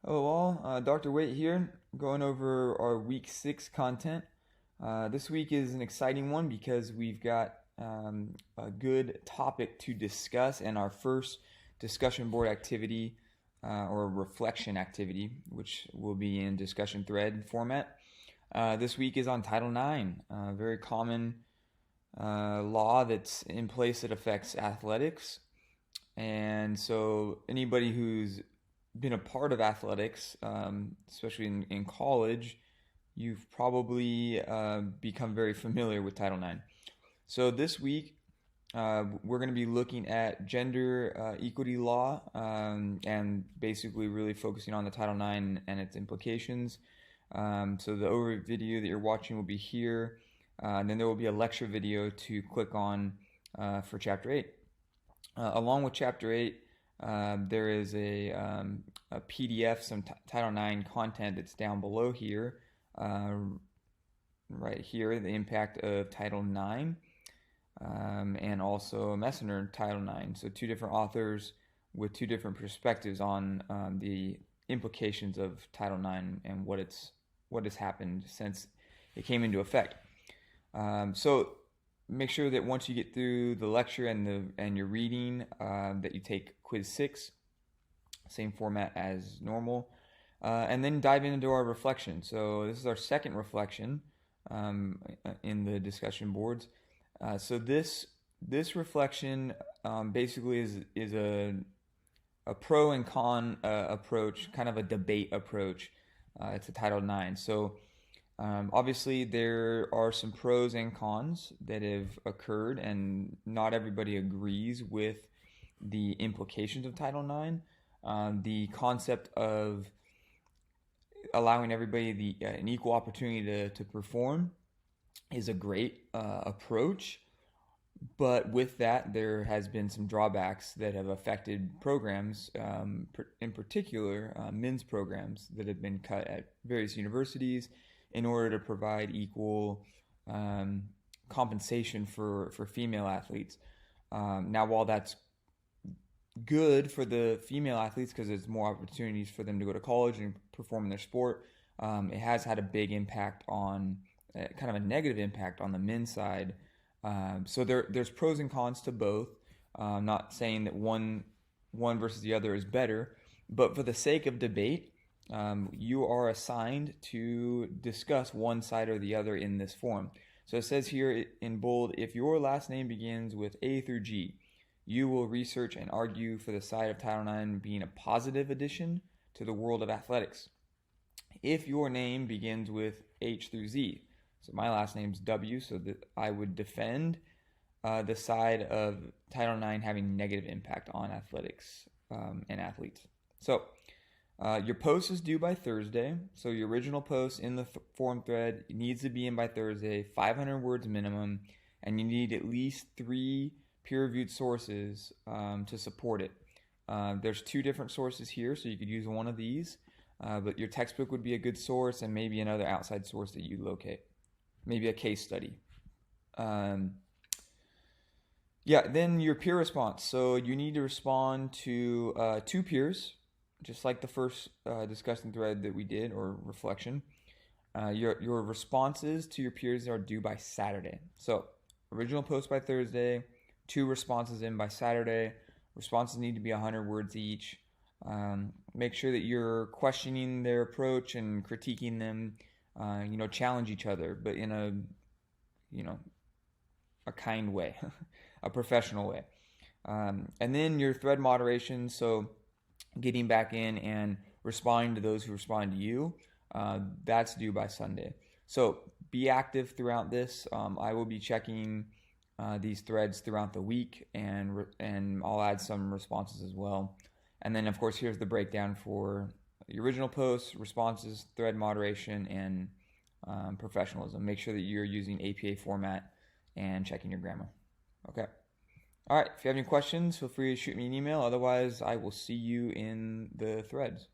Hello all, Dr. Waite here, going over our week 6 content. This week is an exciting one because we've got a good topic to discuss and our first discussion board activity or reflection activity, which will be in discussion thread format. This week is on Title IX, a very common law that's in place that affects athletics. And so anybody who's been a part of athletics, especially in college, you've probably become very familiar with Title IX. So this week, we're going to be looking at gender equity law and basically really focusing on the Title IX and its implications. So the overview video that you're watching will be here, and then there will be a lecture video to click on for Chapter 8. Along with Chapter 8, there is a PDF, some Title IX content that's down below here, right here, the impact of Title IX, and also a messenger Title IX. So two different authors with two different perspectives on the implications of Title IX and what has happened since it came into effect. So make sure that once you get through the lecture and your reading, that you take quiz 6, same format as normal, and then dive into our reflection. So this is our second reflection in the discussion boards. So this reflection basically is a pro and con approach, kind of a debate approach to Title IX. So obviously, there are some pros and cons that have occurred, and not everybody agrees with the implications of Title IX. The concept of allowing everybody an equal opportunity to perform is a great approach, but with that, there has been some drawbacks that have affected programs, in particular men's programs that have been cut at various universities in order to provide equal compensation for female athletes. Now, while that's good for the female athletes because there's more opportunities for them to go to college and perform in their sport, it has had a big impact on, kind of a negative impact on the men's side. So there's pros and cons to both. I'm not saying that one versus the other is better, but for the sake of debate, you are assigned to discuss one side or the other in this form. So it says here in bold, if your last name begins with A through G, you will research and argue for the side of Title IX being a positive addition to the world of athletics. If your name begins with H through Z, so my last name's W, so that I would defend the side of Title IX having negative impact on athletics and athletes. So your post is due by Thursday. So your original post in the forum thread needs to be in by Thursday, 500 words minimum, and you need at least 3 peer-reviewed sources to support it. There's 2 different sources here, so you could use one of these, but your textbook would be a good source and maybe another outside source that you locate. Maybe a case study. Then your peer response. So you need to respond to 2 peers, just like the first discussion thread that we did, or reflection. Your responses to your peers are due by Saturday. So original post by Thursday, 2 responses in by Saturday. Responses need to be 100 words each. Make sure that you're questioning their approach and critiquing them. Challenge each other, but in a kind way, a professional way. And then your thread moderation, so getting back in and responding to those who respond to you, that's due by Sunday. So be active throughout this. I will be checking these threads throughout the week, and I'll add some responses as well. And then, of course, here's the breakdown for the original posts, responses, thread moderation, and professionalism. Make sure that you're using APA format and checking your grammar. Okay. All right. If you have any questions, feel free to shoot me an email. Otherwise, I will see you in the threads.